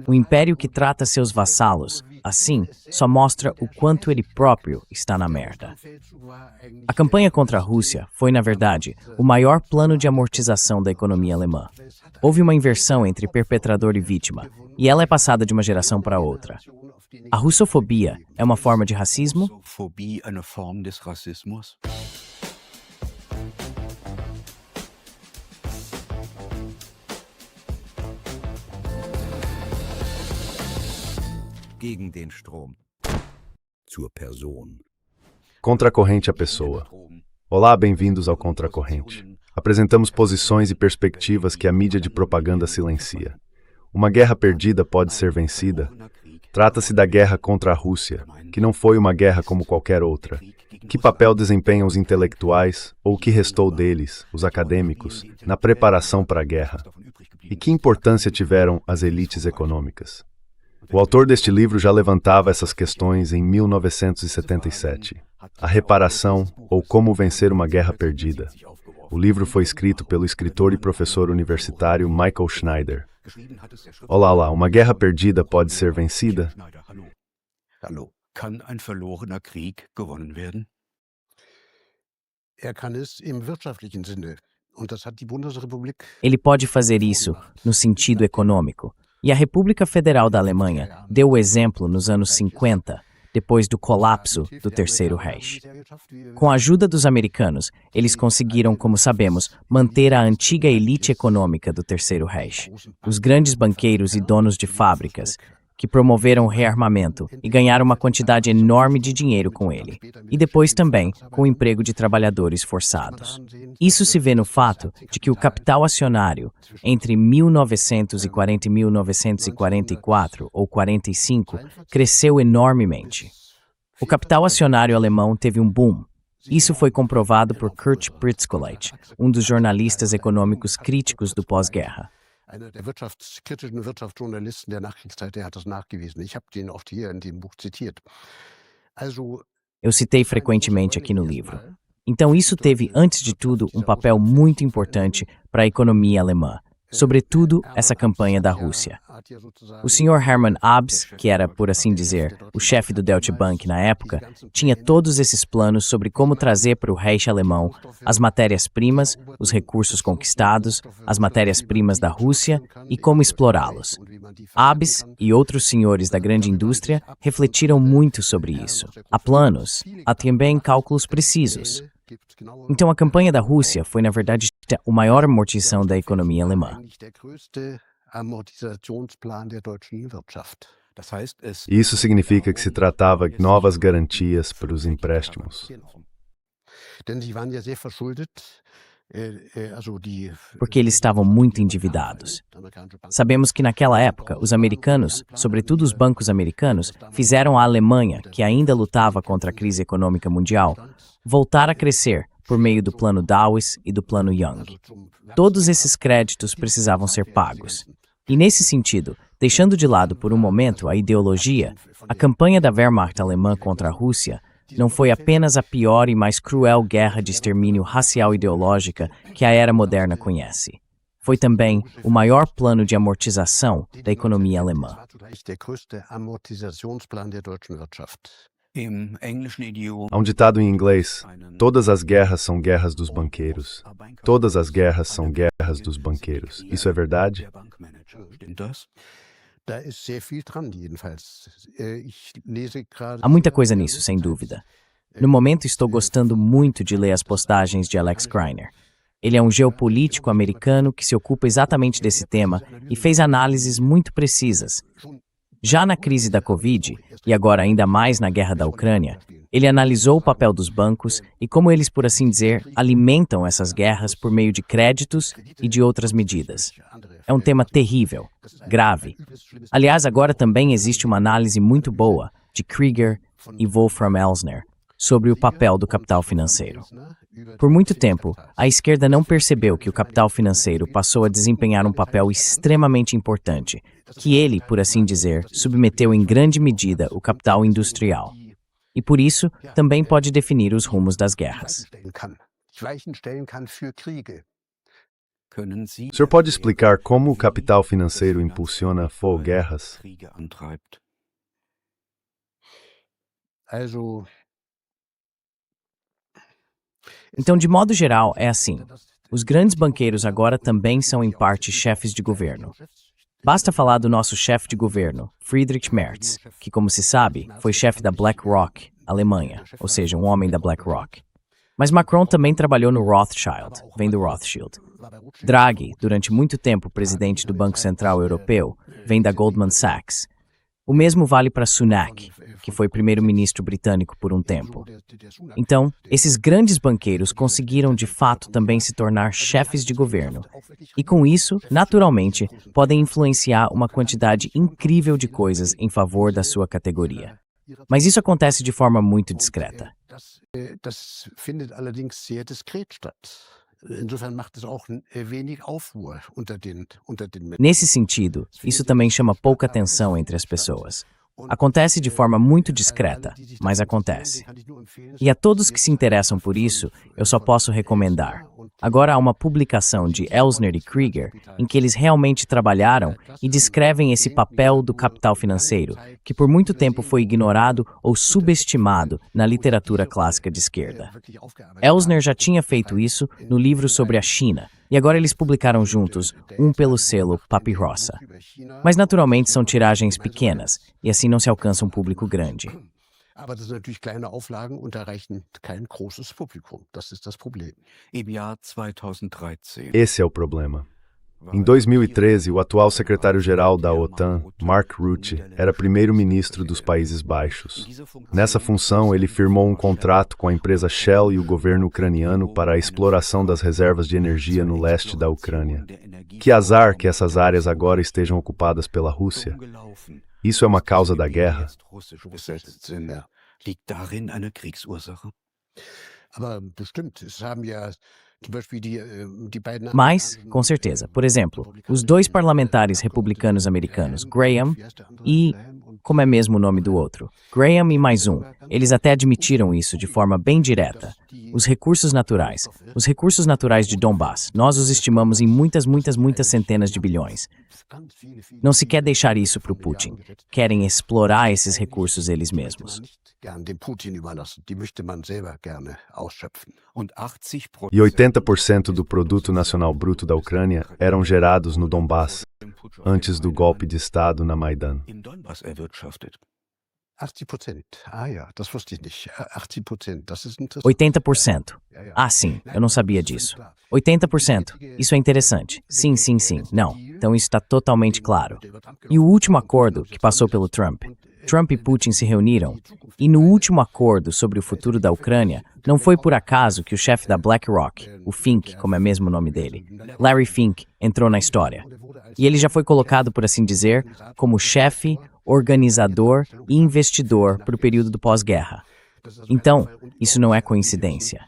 O império que trata seus vassalos, assim, só mostra o quanto ele próprio está na merda. A campanha contra a Rússia foi, na verdade, o maior plano de amortização da economia alemã. Houve uma inversão entre perpetrador e vítima, e ela é passada de uma geração para outra. A russofobia é uma forma de racismo? Gegen den Strom. Zur Person. Contracorrente à pessoa. Olá, bem-vindos ao Contracorrente. Apresentamos posições e perspectivas que a mídia de propaganda silencia. Uma guerra perdida pode ser vencida. Trata-se da guerra contra a Rússia, que não foi uma guerra como qualquer outra. Que papel desempenham os intelectuais, ou o que restou deles, os acadêmicos, na preparação para a guerra? E que importância tiveram as elites econômicas? O autor deste livro já levantava essas questões em 1977. A reparação, ou como vencer uma guerra perdida. O livro foi escrito pelo escritor e professor universitário Michael Schneider. Olá, uma guerra perdida pode ser vencida? Hallo, kann ein verlorener Krieg gewonnen werden? Kann es im wirtschaftlichen Sinne. Und das hat die Bundesrepublik. Ele pode fazer isso no sentido econômico. E a República Federal da Alemanha deu o exemplo nos anos 50, depois do colapso do Terceiro Reich. Com a ajuda dos americanos, eles conseguiram, como sabemos, manter a antiga elite econômica do Terceiro Reich, os grandes banqueiros e donos de fábricas, que promoveram o rearmamento e ganharam uma quantidade enorme de dinheiro com ele, e depois também com o emprego de trabalhadores forçados. Isso se vê no fato de que o capital acionário, entre 1940 e 1944 ou 45, cresceu enormemente. O capital acionário alemão teve um boom. Isso foi comprovado por Kurt Britzkoleit, um dos jornalistas econômicos críticos do pós-guerra. Einer der kritischen Wirtschaftsjournalisten der Nachkriegszeit, der hat das nachgewiesen. Ich habe den auch hier in dem Buch zitiert. Eu citei frequentemente aqui no livro. Então isso teve, antes de tudo, um papel muito importante para a economia alemã, sobretudo essa campanha da Rússia. O Sr. Hermann Abs, que era, por assim dizer, o chefe do Deutsche Bank na época, tinha todos esses planos sobre como trazer para o Reich alemão as matérias-primas, os recursos conquistados, as matérias-primas da Rússia e como explorá-los. Abs e outros senhores da grande indústria refletiram muito sobre isso. Há planos, há também cálculos precisos. Então a campanha da Rússia foi, na verdade, a maior amortização da economia alemã. Isso significa que se tratava de novas garantias para os empréstimos. Porque eles estavam muito endividados. Sabemos que naquela época, os americanos, sobretudo os bancos americanos, fizeram a Alemanha, que ainda lutava contra a crise econômica mundial, voltar a crescer por meio do Plano Dawes e do Plano Young. Todos esses créditos precisavam ser pagos. E nesse sentido, deixando de lado por um momento a ideologia, a campanha da Wehrmacht alemã contra a Rússia não foi apenas a pior e mais cruel guerra de extermínio racial ideológica que a era moderna conhece. Foi também o maior plano de amortização da economia alemã. Há um ditado em inglês: todas as guerras são guerras dos banqueiros. Todas as guerras são guerras dos banqueiros. Isso é verdade? Há muita coisa nisso, sem dúvida. No momento, estou gostando muito de ler as postagens de Alex Greiner. Ele é um geopolítico americano que se ocupa exatamente desse tema e fez análises muito precisas. Já na crise da Covid, e agora ainda mais na guerra da Ucrânia, ele analisou o papel dos bancos e como eles, por assim dizer, alimentam essas guerras por meio de créditos e de outras medidas. É um tema terrível, grave. Aliás, agora também existe uma análise muito boa de Krieger e Wolfram Elsner sobre o papel do capital financeiro. Por muito tempo, a esquerda não percebeu que o capital financeiro passou a desempenhar um papel extremamente importante, que ele, por assim dizer, submeteu em grande medida o capital industrial. E por isso, também pode definir os rumos das guerras. O senhor pode explicar como o capital financeiro impulsiona guerras? Also, Então, de modo geral, é assim. Os grandes banqueiros agora também são, em parte, chefes de governo. Basta falar do nosso chefe de governo, Friedrich Merz, que, como se sabe, foi chefe da BlackRock, Alemanha, ou seja, um homem da BlackRock. Mas Macron também trabalhou no Rothschild, vem do Rothschild. Draghi, durante muito tempo presidente do Banco Central Europeu, vem da Goldman Sachs. O mesmo vale para Sunak, que foi primeiro-ministro britânico por um tempo. Então, esses grandes banqueiros conseguiram de fato também se tornar chefes de governo. E com isso, naturalmente, podem influenciar uma quantidade incrível de coisas em favor da sua categoria. Mas isso acontece de forma muito discreta. Das findet allerdings sehr diskret statt. Insofern macht es auch wenig Aufruhr unter den Menschen. Nesse sentido, isso também chama pouca atenção entre as pessoas. Acontece de forma muito discreta, mas acontece. E a todos que se interessam por isso, eu só posso recomendar. Agora há uma publicação de Elsner e Krieger em que eles realmente trabalharam e descrevem esse papel do capital financeiro, que por muito tempo foi ignorado ou subestimado na literatura clássica de esquerda. Elsner já tinha feito isso no livro sobre a China, e agora eles publicaram juntos, um pelo selo Papirossa. Mas naturalmente são tiragens pequenas, e assim não se alcança um público grande. Aber das sind natürlich kleine Auflagen und erreichen kein großes Publikum. Das ist das Problem. Im Jahr 2013 Esse é o problema. Em 2013, o atual secretário-geral da OTAN, Mark Rutte, era primeiro-ministro dos Países Baixos. Nessa função, ele firmou um contrato com a empresa Shell e o governo ucraniano para a exploração das reservas de energia no leste da Ucrânia. Que azar que essas áreas agora estejam ocupadas pela Rússia. Isso é uma causa da guerra? Liegt darin eine Kriegsursache? Aber bestimmt, es haben ja zum Beispiel die beiden. Mas, com certeza, por exemplo, os dois parlamentares republicanos americanos, Graham e... como é mesmo o nome do outro? Graham e mais um. Eles até admitiram isso de forma bem direta. Os recursos naturais de Donbass, nós os estimamos em muitas centenas de bilhões. Não se quer deixar isso para o Putin. Querem explorar esses recursos eles mesmos. E 80% do produto nacional bruto da Ucrânia eram gerados no Donbass, antes do golpe de Estado na Maidan. Im Donbass erwirtschaftet. 80%. Ah ja, das wusste ich nicht. 80%, das ist interessant. 80%. Ah, sim, eu não sabia disso. 80%. Isso é interessante. Sim. Não, então isso está totalmente claro. E o último acordo que passou pelo Trump e Putin se reuniram, e no último acordo sobre o futuro da Ucrânia, não foi por acaso que o chefe da BlackRock, o Fink, como é mesmo o nome dele, Larry Fink, entrou na história. E ele já foi colocado, por assim dizer, como chefe, organizador e investidor para o período do pós-guerra. Então, isso não é coincidência.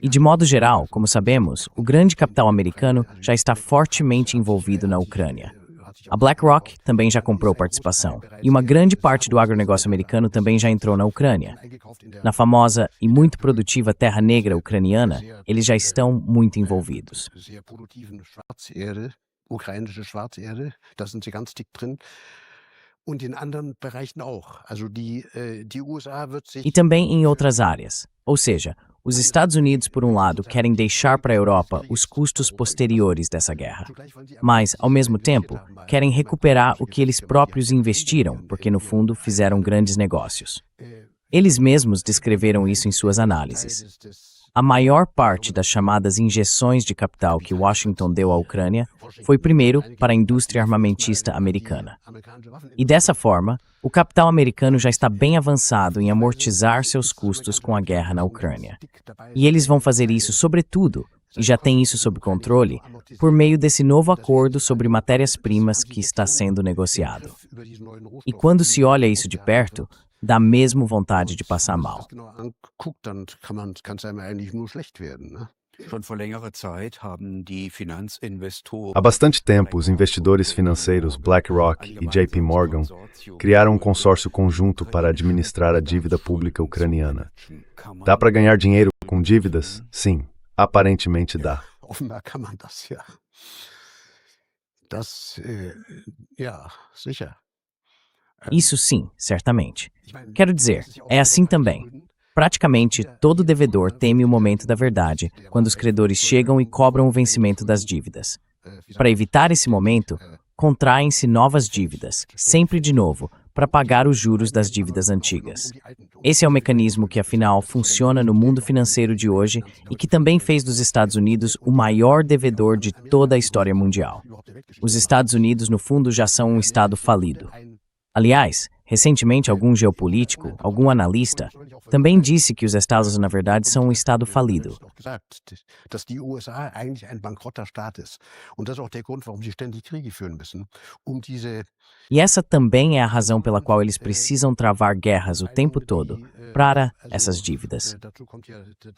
E de modo geral, como sabemos, o grande capital americano já está fortemente envolvido na Ucrânia. A BlackRock também já comprou participação, e uma grande parte do agronegócio americano também já entrou na Ucrânia. Na famosa e muito produtiva Terra Negra ucraniana, eles já estão muito envolvidos. Ukrainische Schwarzerde, da sind sie ganz dick drin. Und in anderen Bereichen auch. Also die USA wird sich... E também em outras áreas. Ou seja, os Estados Unidos, por um lado, querem deixar para a Europa os custos posteriores dessa guerra. Mas, ao mesmo tempo, querem recuperar o que eles próprios investiram, porque, no fundo, fizeram grandes negócios. Eles mesmos descreveram isso em suas análises. A maior parte das chamadas injeções de capital que Washington deu à Ucrânia foi primeiro para a indústria armamentista americana. E dessa forma, o capital americano já está bem avançado em amortizar seus custos com a guerra na Ucrânia. E eles vão fazer isso, sobretudo, e já tem isso sob controle, por meio desse novo acordo sobre matérias-primas que está sendo negociado. E quando se olha isso de perto, dá mesmo vontade de passar mal. Há bastante tempo, os investidores financeiros BlackRock e JP Morgan criaram um consórcio conjunto para administrar a dívida pública ucraniana. Dá para ganhar dinheiro com dívidas? Sim, aparentemente dá. Offenbar kann man das, ja. Das, ja, sicher. Isso sim, certamente. Quero dizer, é assim também. Praticamente todo devedor teme o momento da verdade, quando os credores chegam e cobram o vencimento das dívidas. Para evitar esse momento, contraem-se novas dívidas, sempre de novo, para pagar os juros das dívidas antigas. Esse é o mecanismo que, afinal, funciona no mundo financeiro de hoje e que também fez dos Estados Unidos o maior devedor de toda a história mundial. Os Estados Unidos, no fundo, já são um estado falido. Aliás, recentemente algum geopolítico, algum analista, também disse que os Estados, na verdade, são um estado falido. Dass die USA eigentlich ein bankrotter Staat ist. Und das ist auch der Grund, warum sie ständig Kriege führen müssen, diese E essa também é a razão pela qual eles precisam travar guerras o tempo todo, para essas dívidas.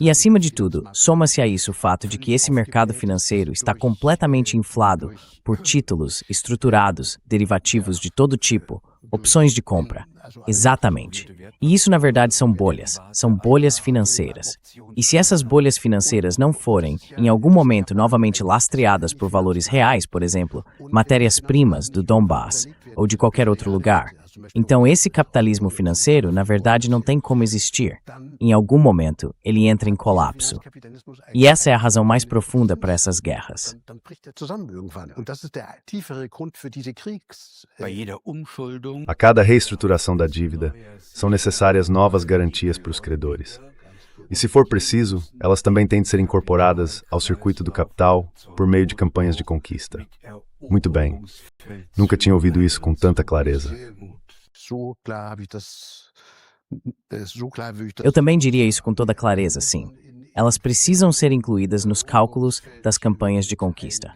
E acima de tudo, soma-se a isso o fato de que esse mercado financeiro está completamente inflado por títulos estruturados, derivativos de todo tipo, opções de compra. Exatamente. E isso, na verdade, são bolhas financeiras. E se essas bolhas financeiras não forem, em algum momento, novamente lastreadas por valores reais, por exemplo, matérias-primas do Donbass ou de qualquer outro lugar, então esse capitalismo financeiro, na verdade, não tem como existir. Em algum momento, ele entra em colapso. E essa é a razão mais profunda para essas guerras. dann bricht zusammen irgendwann. Und das ist der tiefere Grund für diese Bei jeder Umschuldung A cada reestruturação da dívida, são necessárias novas garantias para os credores. E se for preciso, elas também têm de ser incorporadas ao circuito do capital por meio de campanhas de conquista. Muito bem. Nunca tinha ouvido isso com tanta clareza. so klar habe ich das so klar würde ich das Eu também diria isso com toda clareza, sim. Elas precisam ser incluídas nos cálculos das campanhas de conquista.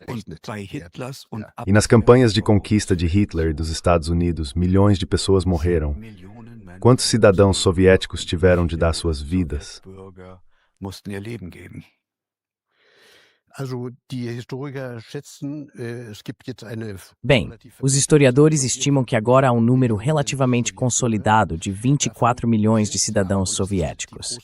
und bei Hitlers und E nas campanhas de conquista de Hitler e dos Estados Unidos, milhões de pessoas morreram. Millionen Menschen, Quantos cidadãos soviéticos tiveram de dar suas vidas? Bürger mussten ihr Leben geben. Also die Historiker schätzen, es gibt jetzt eine Bem, os historiadores estimam que agora há um número relativamente consolidado de 24 milhões de cidadãos soviéticos.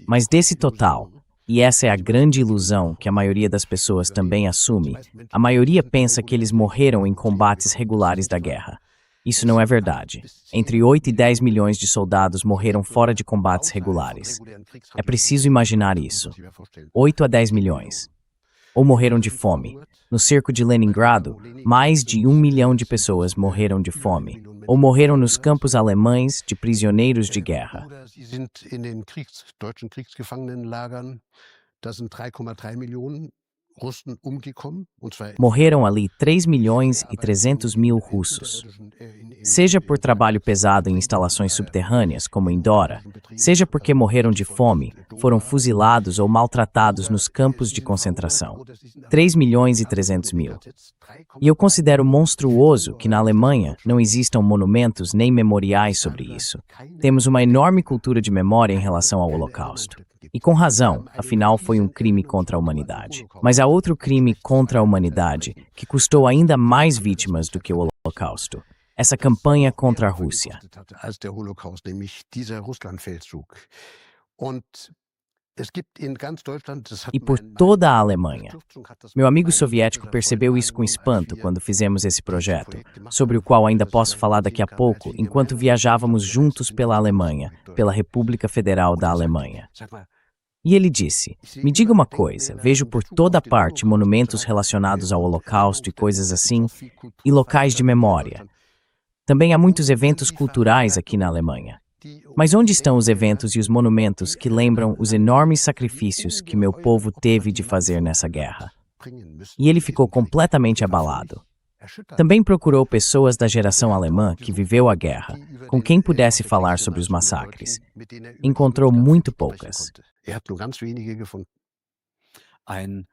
Mas desse total, e essa é a grande ilusão que a maioria das pessoas também assume, a maioria pensa que eles morreram em combates regulares da guerra. Isso não é verdade. Entre 8 e 10 milhões de soldados morreram fora de combates regulares. É preciso imaginar isso. 8 a 10 milhões. Ou morreram de fome. No cerco de Leningrado, mais de 1 milhão de pessoas morreram de fome. Ou morreram nos campos alemães de prisioneiros de guerra. Oder sie sind in den deutschen Kriegsgefangenenlagern. Da sind 3,3 Millionen Russen umgekommen. Und zwar Morreram ali 3 milhões e 300 mil russos. Seja por trabalho pesado em instalações subterrâneas, como em Dora, seja porque morreram de fome, foram fuzilados ou maltratados nos campos de concentração. 3 milhões e 300 mil. E eu considero monstruoso que na Alemanha não existam monumentos nem memoriais sobre isso. Temos uma enorme cultura de memória em relação ao Holocausto. E com razão, afinal foi um crime contra a humanidade. Mas há outro crime contra a humanidade que custou ainda mais vítimas do que o Holocausto. Essa campanha contra a Rússia. als der Holocaust, nämlich dieser Russlandfeldzug. Und es gibt in ganz Deutschland, das hat E por toda a Alemanha. Meu amigo soviético percebeu isso com espanto quando fizemos esse projeto, sobre o qual ainda posso falar daqui a pouco, enquanto viajávamos juntos pela Alemanha, pela República Federal da Alemanha. E ele disse, me diga uma coisa, vejo por toda parte monumentos relacionados ao Holocausto e coisas assim, e locais de memória. Também há muitos eventos culturais aqui na Alemanha. Mas onde estão os eventos e os monumentos que lembram os enormes sacrifícios que meu povo teve de fazer nessa guerra? E ele ficou completamente abalado. Também procurou pessoas da geração alemã que viveu a guerra, com quem pudesse falar sobre os massacres. Encontrou muito poucas. hat nur ganz wenige gefunden. Ein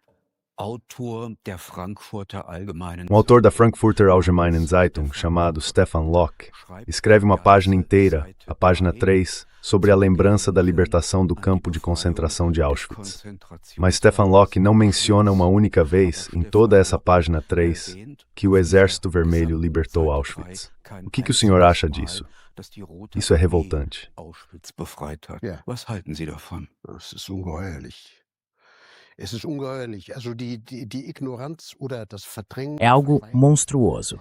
Autor der Frankfurter Allgemeinen Um autor da Frankfurter Allgemeinen Zeitung, chamado Stefan Locke, escreve uma página inteira, a página 3, sobre a lembrança da libertação do campo de concentração de Auschwitz. Mas Stefan Locke não menciona uma única vez, em toda essa página 3, que o Exército Vermelho libertou Auschwitz. O que o senhor acha disso? Isso é revoltante. Auschwitz befreit hat. Ja. Was halten Sie davon? Das ist ungeheuerlich. É algo monstruoso.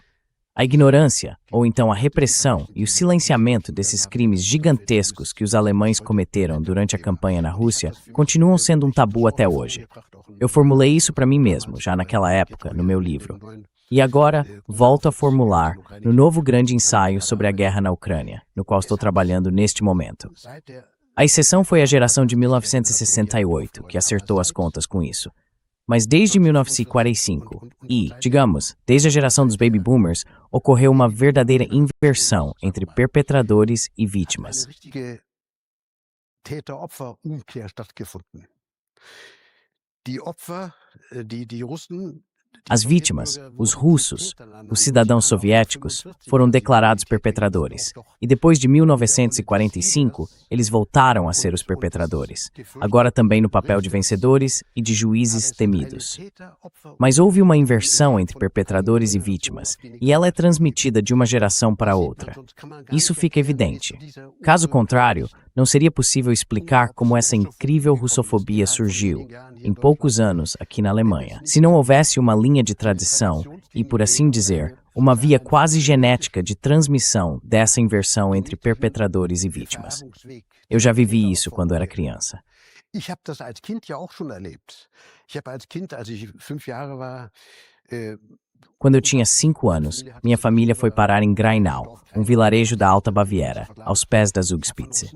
A ignorância, ou então a repressão e o silenciamento desses crimes gigantescos que os alemães cometeram durante a campanha na Rússia continuam sendo um tabu até hoje. Eu formulei isso para mim mesmo, já naquela época, no meu livro. E agora, volto a formular no novo grande ensaio sobre a guerra na Ucrânia, no qual estou trabalhando neste momento. A exceção foi a geração de 1968, que acertou as contas com isso. Mas desde 1945 e, digamos, desde a geração dos baby boomers, ocorreu uma verdadeira inversão entre perpetradores e vítimas. As vítimas, os russos, os cidadãos soviéticos, foram declarados perpetradores. E depois de 1945, eles voltaram a ser os perpetradores, agora também no papel de vencedores e de juízes temidos. Mas houve uma inversão entre perpetradores e vítimas, e ela é transmitida de uma geração para outra. Isso fica evidente. Caso contrário, não seria possível explicar como essa incrível russofobia surgiu, em poucos anos, aqui na Alemanha, se não houvesse uma linha de tradição e, por assim dizer, uma via quase genética de transmissão dessa inversão entre perpetradores e vítimas. Eu já vivi isso quando era criança. Quando eu tinha 5 anos, minha família foi parar em Grainau, um vilarejo da Alta Baviera, aos pés da Zugspitze.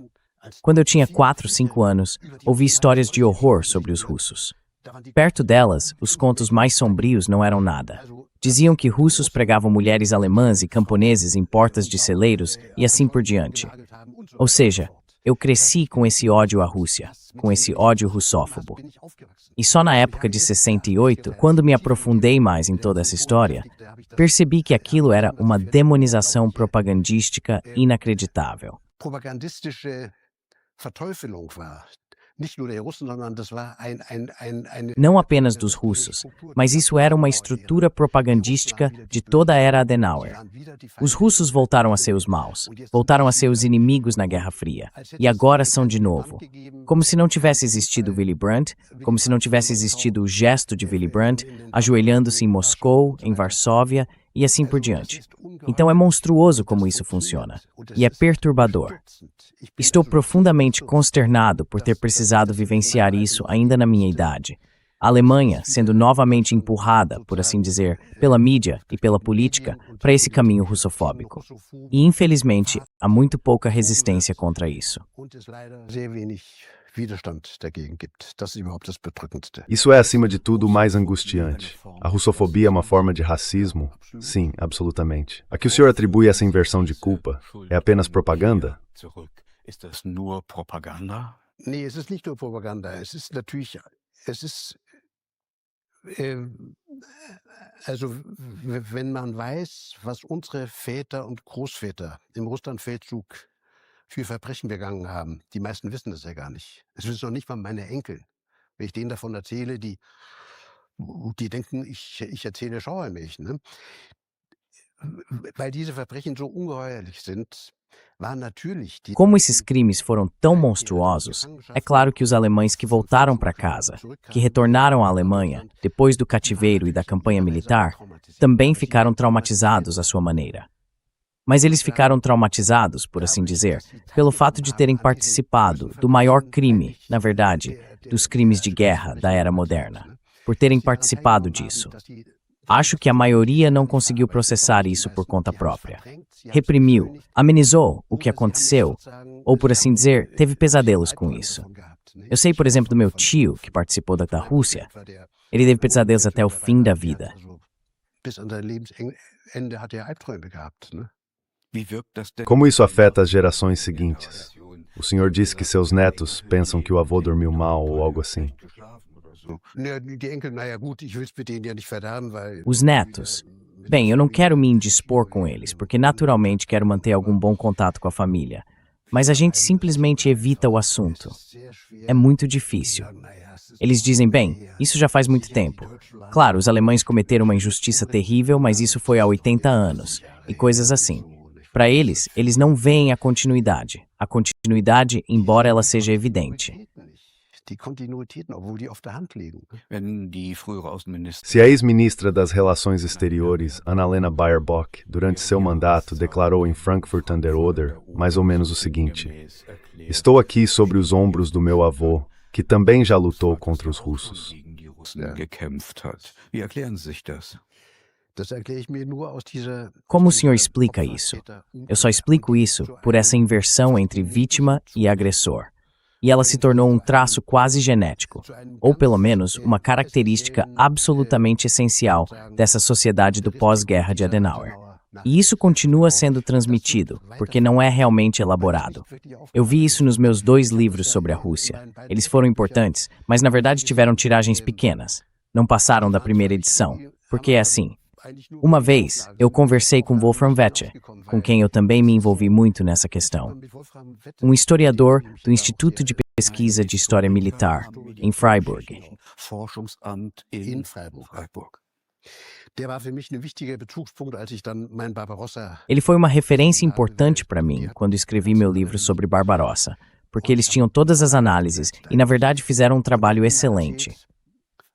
Quando eu tinha 4, 5 anos, ouvi histórias de horror sobre os russos. Perto delas, os contos mais sombrios não eram nada. Diziam que russos pregavam mulheres alemãs e camponeses em portas de celeiros e assim por diante. Ou seja, eu cresci com esse ódio à Rússia, com esse ódio russófobo. E só na época de 68, quando me aprofundei mais em toda essa história, percebi que aquilo era uma demonização propagandística inacreditável. Não apenas dos russos, mas isso era uma estrutura propagandística de toda a era Adenauer. Os russos voltaram a ser os maus, voltaram a ser os inimigos na Guerra Fria, e agora são de novo. Como se não tivesse existido Willy Brandt, como se não tivesse existido o gesto de Willy Brandt, ajoelhando-se em Moscou, em Varsóvia, e assim por diante. Então é monstruoso como isso funciona, e é perturbador. Estou profundamente consternado por ter precisado vivenciar isso ainda na minha idade. A Alemanha sendo novamente empurrada, por assim dizer, pela mídia e pela política para esse caminho russofóbico. E infelizmente há muito pouca resistência contra isso. Isso é, acima de tudo, o mais angustiante. A russofobia é uma forma de racismo? Sim, absolutamente. A que o senhor atribui essa inversão de culpa? É apenas propaganda? Ist das nur Propaganda? Nee, es ist nicht nur Propaganda. Es ist natürlich, also wenn man weiß, was unsere Väter und Großväter im Russlandfeldzug für Verbrechen begangen haben, die meisten wissen das ja gar nicht. Es wissen noch nicht mal meine Enkel. Wenn ich denen davon erzähle, die denken, ich erzähle Schauermärchen, ne? Weil diese Verbrechen so ungeheuerlich sind. Como esses crimes foram tão monstruosos, é claro que os alemães que voltaram para casa, que retornaram à Alemanha depois do cativeiro e da campanha militar, também ficaram traumatizados à sua maneira. Mas eles ficaram traumatizados, por assim dizer, pelo fato de terem participado do maior crime, na verdade, dos crimes de guerra da era moderna, por terem participado disso. Acho que a maioria não conseguiu processar isso por conta própria. Reprimiu, amenizou o que aconteceu, ou por assim dizer, teve pesadelos com isso. Eu sei, por exemplo, do meu tio, que participou da Rússia. Ele teve pesadelos até o fim da vida. Como isso afeta as gerações seguintes? O senhor disse que seus netos pensam que o avô dormiu mal ou algo assim. Os netos. Bem, eu não quero me indispor com eles, porque naturalmente quero manter algum bom contato com a família. Mas a gente simplesmente evita o assunto. É muito difícil. Eles dizem, bem, isso já faz muito tempo. Claro, os alemães cometeram uma injustiça terrível, mas isso foi há 80 anos, e coisas assim. Para eles não veem a continuidade. A continuidade, embora ela seja evidente. die Kontinuitäten, obwohl die auf der Hand liegen. Wenn die frühere Außenministerin Se a ex-ministra das Relações Exteriores, Annalena Baerbock, durante seu mandato, declarou em Frankfurt an der Oder mais ou menos o seguinte: estou aqui sobre os ombros do meu avô, que também já lutou contra os russos. gegen die Russen gekämpft hat. Wie erklären Sie sich das? Das erkläre ich mir nur aus dieser. Como o senhor explica isso? Eu só explico isso por essa inversão entre vítima e agressor. E ela se tornou um traço quase genético, ou pelo menos uma característica absolutamente essencial dessa sociedade do pós-guerra de Adenauer. E isso continua sendo transmitido, porque não é realmente elaborado. Eu vi isso nos meus 2 livros sobre a Rússia. Eles foram importantes, mas na verdade tiveram tiragens pequenas. Não passaram da primeira edição, porque é assim. Uma vez, eu conversei com Wolfram Wetsche, com quem eu também me envolvi muito nessa questão. Um historiador do Instituto de Pesquisa de História Militar, em Freiburg. Forschungsamt in Freiburg. Der war für mich ein wichtiger Bezugspunkt, als ich dann mein Barbarossa. Ele foi uma referência importante para mim quando escrevi meu livro sobre Barbarossa, porque eles tinham todas as análises e, na verdade, fizeram um trabalho excelente.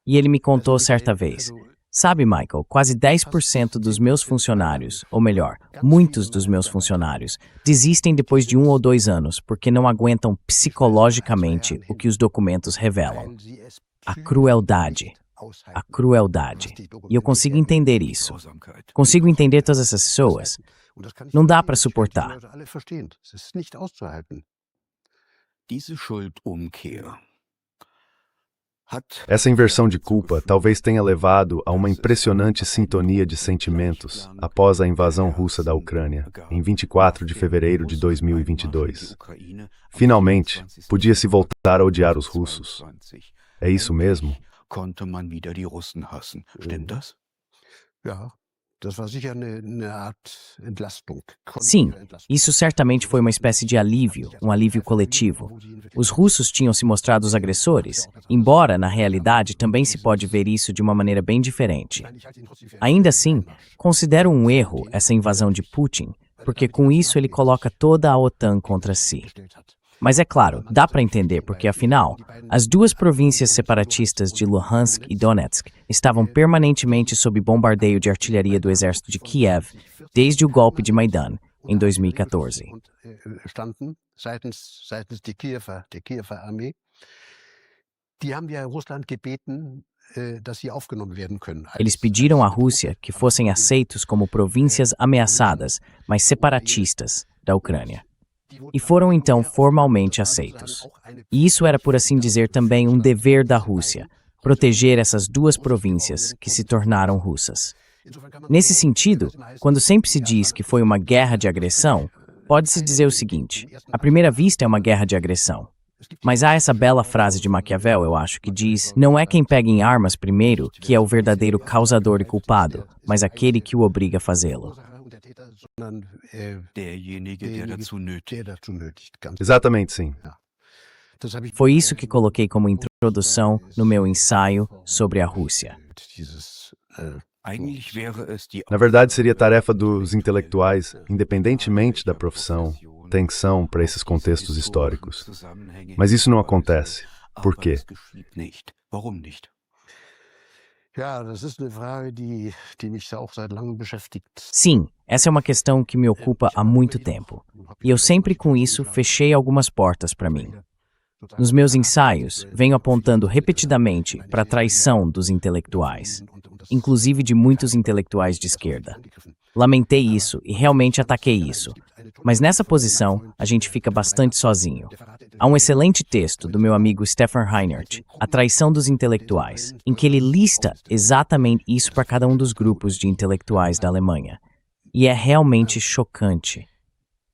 E ele me contou certa vez: sabe, Michael, quase 10% dos meus funcionários, ou melhor, muitos dos meus funcionários, desistem depois de 1 ou 2 anos porque não aguentam psicologicamente o que os documentos revelam. A crueldade. A crueldade. E eu consigo entender isso. Grausamkeit. Consigo entender todas essas pessoas. Não dá para suportar. Diese Schuldumkehr hat Essa inversão de culpa talvez tenha levado a uma impressionante sintonia de sentimentos após a invasão russa da Ucrânia, em 24 de fevereiro de 2022. Finalmente, podia-se voltar a odiar os russos. É isso mesmo? Konnte man wieder die Russen hassen. Stimmt das? Ja, das war sicher eine Art Entlastung. Sim, isso certamente foi uma espécie de alívio, um alívio coletivo. Os russos tinham se mostrado os agressores, embora, na realidade, também se pode ver isso de uma maneira bem diferente. Ainda assim, considero um erro essa invasão de Putin, porque com isso ele coloca toda a OTAN contra si. Mas é claro, dá para entender porque, afinal, as 2 províncias separatistas de Luhansk e Donetsk estavam permanentemente sob bombardeio de artilharia do exército de Kiev desde o golpe de Maidan, em 2014. Standen seitens der Kiewer Armee. Die haben ja Russland gebeten, dass sie aufgenommen werden können. Eles pediram à Rússia que fossem aceitos como províncias ameaçadas, mas separatistas, da Ucrânia. E foram então formalmente aceitos. E isso era, por assim dizer, também um dever da Rússia, proteger essas 2 províncias que se tornaram russas. Nesse sentido, quando sempre se diz que foi uma guerra de agressão, pode-se dizer o seguinte: à primeira vista é uma guerra de agressão. Mas há essa bela frase de Maquiavel, eu acho, que diz: não é quem pega em armas primeiro que é o verdadeiro causador e culpado, mas aquele que o obriga a fazê-lo. Derjenige, der dazu nötigt. Exatamente, sim. Foi isso que coloquei como introdução no meu ensaio sobre a Rússia. Eigentlich wäre es die Na verdade, seria tarefa dos intelectuais, independentemente da profissão, atenção para esses contextos históricos. Mas isso não acontece. Por Aber quê? es geschieht nicht. Warum nicht? Ja, das ist eine Frage, die mich auch seit langem beschäftigt. Sim, essa é uma questão que me ocupa há muito tempo. E eu sempre com isso fechei algumas portas para mim. Nos meus ensaios, venho apontando repetidamente para a traição dos intelectuais, inclusive de muitos intelectuais de esquerda. Lamentei isso e realmente ataquei isso. Mas nessa posição, a gente fica bastante sozinho. Há um excelente texto do meu amigo Stefan Reinhardt, A Traição dos Intelectuais, em que ele lista exatamente isso para cada um dos grupos de intelectuais da Alemanha. E é realmente chocante.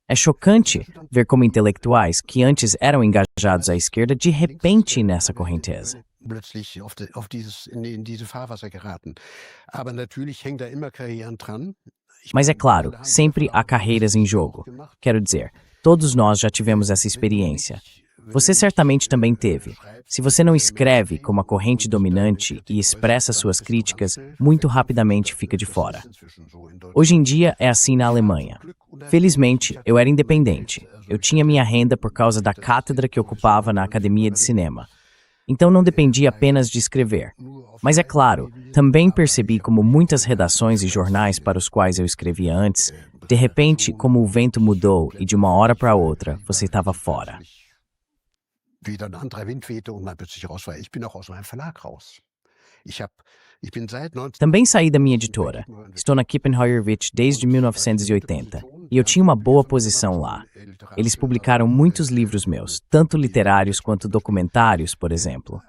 É chocante ver como intelectuais que antes eram engajados à esquerda de repente nessa correnteza. Plötzlich in diese Fahrwasser geraten. Aber natürlich hängt da immer Karrieren dran. Mas é claro, sempre há carreiras em jogo. Quero dizer, todos nós já tivemos essa experiência. Você certamente também teve. Se você não escreve como a corrente dominante e expressa suas críticas, muito rapidamente fica de fora. Hoje em dia é assim na Alemanha. Felizmente, eu era independente. Eu tinha minha renda por causa da cátedra que ocupava na Academia de Cinema. Então não dependia apenas de escrever. Mas é claro, também percebi como muitas redações e jornais para os quais eu escrevia antes, de repente, como o vento mudou e de uma hora para outra, você estava fora. Wieder ein anderer Wind wehte und man plötzlich raus war. Ich bin auch aus meinem Verlag raus. Ich bin seit 19... Também saí da minha editora. Estou na Kippenheuer-Witsch desde 1980 e eu tinha uma boa posição lá. Eles publicaram muitos livros meus, tanto literários quanto documentários, por exemplo.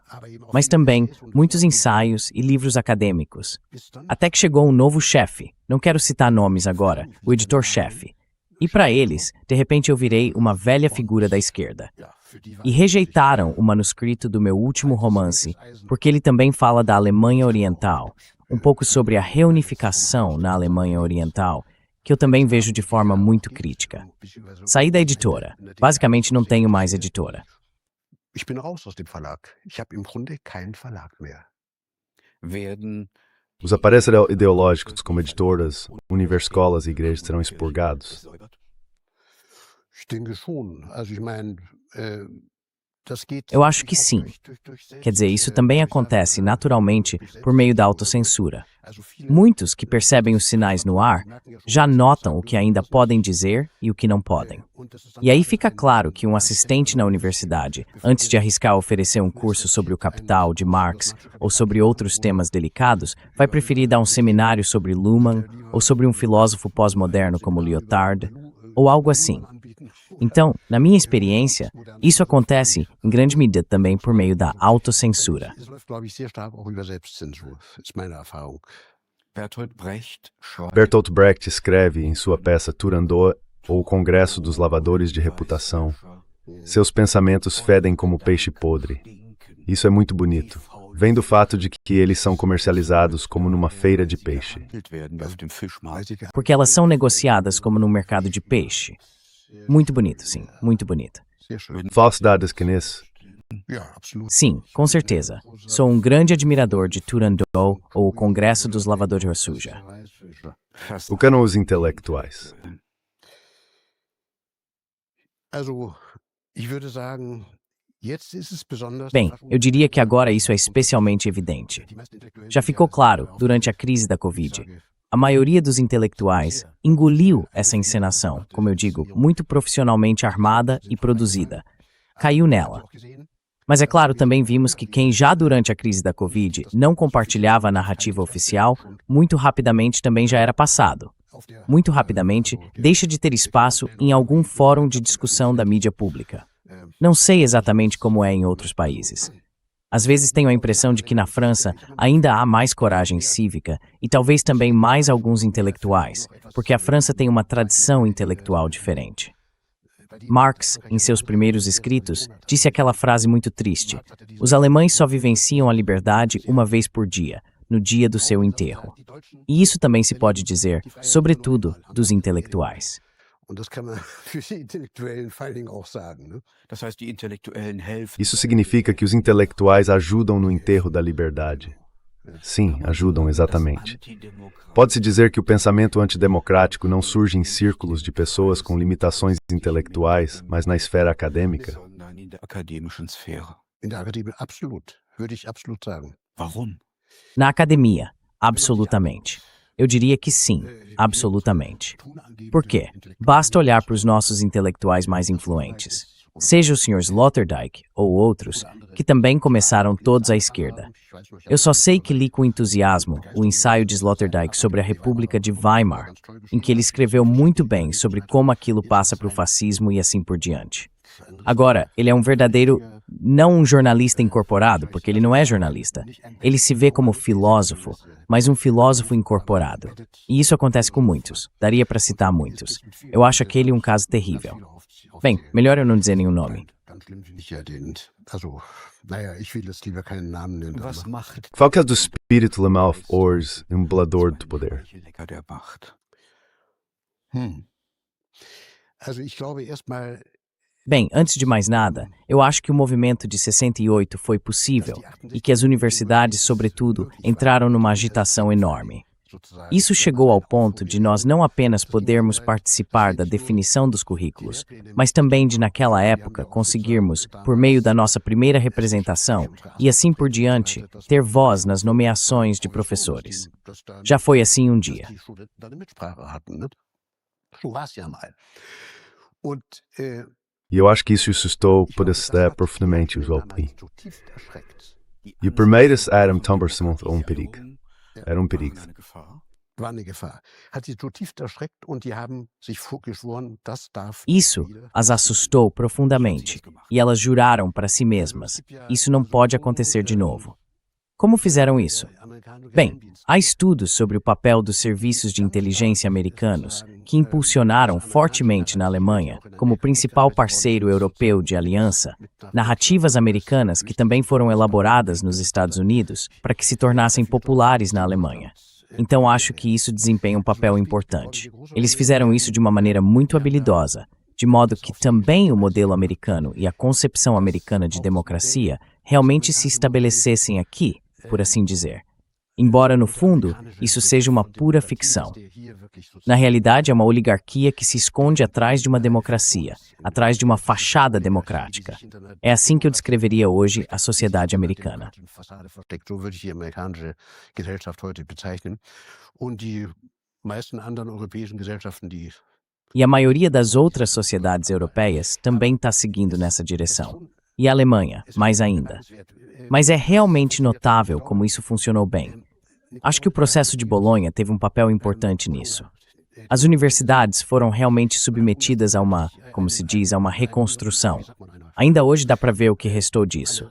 Mas também muitos ensaios e livros acadêmicos. Até que chegou um novo chefe, não quero citar nomes agora, o editor-chefe. E para eles, de repente eu virei uma velha figura da esquerda. E rejeitaram o manuscrito do meu último romance, porque ele também fala da Alemanha Oriental, um pouco sobre a reunificação na Alemanha Oriental, que eu também vejo de forma muito crítica. Saí da editora. Basicamente não tenho mais editora. Ich bin raus aus dem Verlag. Ich habe im Grunde keinen Verlag mehr. Os aparelhos ideológicos, como editoras, universiscolas e igrejas, serão expurgados? Ich denke schon. Also ich meine, Eu acho que sim. Quer dizer, isso também acontece naturalmente por meio da autocensura. Muitos que percebem os sinais no ar já notam o que ainda podem dizer e o que não podem. E aí fica claro que um assistente na universidade, antes de arriscar oferecer um curso sobre o Capital de Marx ou sobre outros temas delicados, vai preferir dar um seminário sobre Luhmann ou sobre um filósofo pós-moderno como Lyotard, ou algo assim. Então, na minha experiência, isso acontece em grande medida também por meio da autocensura. Bertolt Brecht escreve em sua peça Turandot, ou o Congresso dos Lavadores de Reputação, seus pensamentos fedem como peixe podre. Isso é muito bonito. Vem do fato de que eles são comercializados como numa feira de peixe. Porque elas são negociadas como num mercado de peixe. Muito bonito, sim. Muito bonito. Falsidade des Kness. Sim, com certeza. Sou um grande admirador de Turandot ou o Congresso dos Lavadores de Suja. O que eram os intelectuais? Bem, eu diria que agora isso é especialmente evidente. Já ficou claro durante a crise da Covid. A maioria dos intelectuais engoliu essa encenação, como eu digo, muito profissionalmente armada e produzida. Caiu nela. Mas é claro, também vimos que quem já durante a crise da Covid não compartilhava a narrativa oficial, muito rapidamente também já era passado. Muito rapidamente, deixa de ter espaço em algum fórum de discussão da mídia pública. Não sei exatamente como é em outros países. Às vezes tenho a impressão de que na França ainda há mais coragem cívica e talvez também mais alguns intelectuais, porque a França tem uma tradição intelectual diferente. Marx, em seus primeiros escritos, disse aquela frase muito triste: os alemães só vivenciam a liberdade uma vez por dia, no dia do seu enterro. E isso também se pode dizer, sobretudo, dos intelectuais. Isso significa que os intelectuais ajudam no enterro da liberdade. Sim, ajudam exatamente. Pode-se dizer que o pensamento antidemocrático não surge em círculos de pessoas com limitações intelectuais, mas na esfera acadêmica? Na academia, absolutamente. Eu diria que sim, absolutamente. Por quê? Basta olhar para os nossos intelectuais mais influentes. Seja o Sr. Sloterdijk ou outros, que também começaram todos à esquerda. Eu só sei que li com entusiasmo o ensaio de Sloterdijk sobre a República de Weimar, em que ele escreveu muito bem sobre como aquilo passa para o fascismo e assim por diante. Agora, ele é um verdadeiro, não um jornalista incorporado, porque ele não é jornalista. Ele se vê como filósofo, mas um filósofo incorporado. E isso acontece com muitos. Daria para citar muitos. Eu acho aquele um caso terrível. Bem, melhor eu não dizer nenhum nome. Qual que é do espírito Lemaf Ors, embalador do poder? Bem, antes de mais nada, eu acho que o movimento de 68 foi possível e que as universidades, sobretudo, entraram numa agitação enorme. Isso chegou ao ponto de nós não apenas podermos participar da definição dos currículos, mas também de, naquela época, conseguirmos, por meio da nossa primeira representação, e assim por diante, ter voz nas nomeações de professores. Já foi assim um dia. E eu acho que isso assustou profundamente os OP. E o primeiro Adam Tumberson um perigo. Era um perigo. Isso as assustou profundamente, e elas juraram para si mesmas: isso não pode acontecer de novo. Como fizeram isso? Bem, há estudos sobre o papel dos serviços de inteligência americanos que impulsionaram fortemente na Alemanha, como principal parceiro europeu de aliança, narrativas americanas que também foram elaboradas nos Estados Unidos para que se tornassem populares na Alemanha. Então acho que isso desempenha um papel importante. Eles fizeram isso de uma maneira muito habilidosa, de modo que também o modelo americano e a concepção americana de democracia realmente se estabelecessem aqui, por assim dizer. Embora, no fundo, isso seja uma pura ficção. Na realidade, é uma oligarquia que se esconde atrás de uma democracia, atrás de uma fachada democrática. É assim que eu descreveria hoje a sociedade americana. E a maioria das outras sociedades europeias também está seguindo nessa direção. E a Alemanha, mais ainda. Mas é realmente notável como isso funcionou bem. Acho que o processo de Bolonha teve um papel importante nisso. As universidades foram realmente submetidas a uma, como se diz, a uma reconstrução. Ainda hoje dá para ver o que restou disso.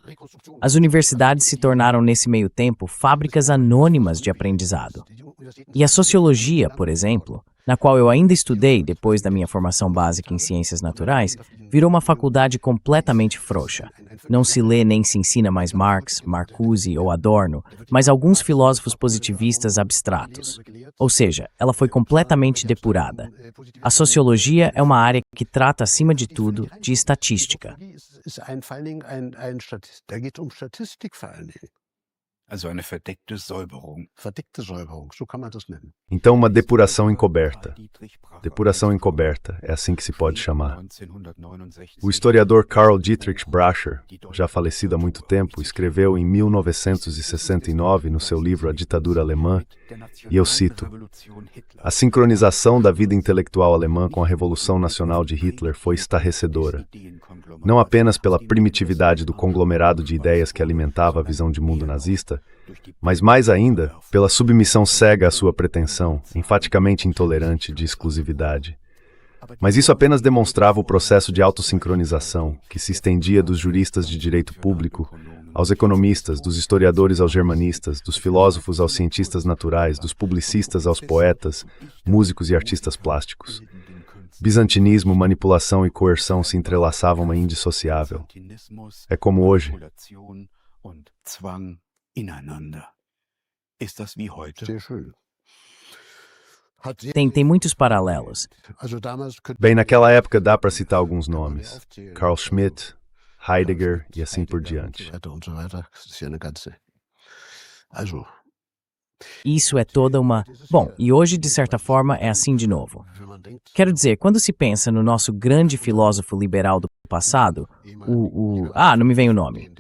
As universidades se tornaram, nesse meio tempo, fábricas anônimas de aprendizado. E a sociologia, por exemplo, na qual eu ainda estudei depois da minha formação básica em ciências naturais, virou uma faculdade completamente frouxa. Não se lê nem se ensina mais Marx, Marcuse ou Adorno, mas alguns filósofos positivistas abstratos. Ou seja, ela foi completamente depurada. A sociologia é uma área que trata, acima de tudo, de estatística. Also eine verdeckte Säuberung. So kann man das nennen. Então, uma depuração encoberta. Depuração encoberta, é assim que se pode chamar. O historiador Karl Dietrich Bracher, já falecido há muito tempo, escreveu em 1969 no seu livro A Ditadura Alemã, e eu cito: "A sincronização da vida intelectual alemã com a Revolução Nacional de Hitler foi estarrecedora, não apenas pela primitividade do conglomerado de ideias que alimentava a visão de mundo nazista, mas mais ainda pela submissão cega à sua pretensão, enfaticamente intolerante, de exclusividade. Mas isso apenas demonstrava o processo de autossincronização, que se estendia dos juristas de direito público aos economistas, dos historiadores aos germanistas, dos filósofos aos cientistas naturais, dos publicistas aos poetas, músicos e artistas plásticos. Bizantinismo, manipulação e coerção se entrelaçavam uma indissociável. É como hoje. Tem muitos paralelos. Bem, naquela época dá para citar alguns nomes. Carl Schmitt, Heidegger e assim por diante. Isso é toda uma... Bom, e hoje, de certa forma, é assim de novo. Quero dizer, quando se pensa no nosso grande filósofo liberal do passado, não me vem o nome.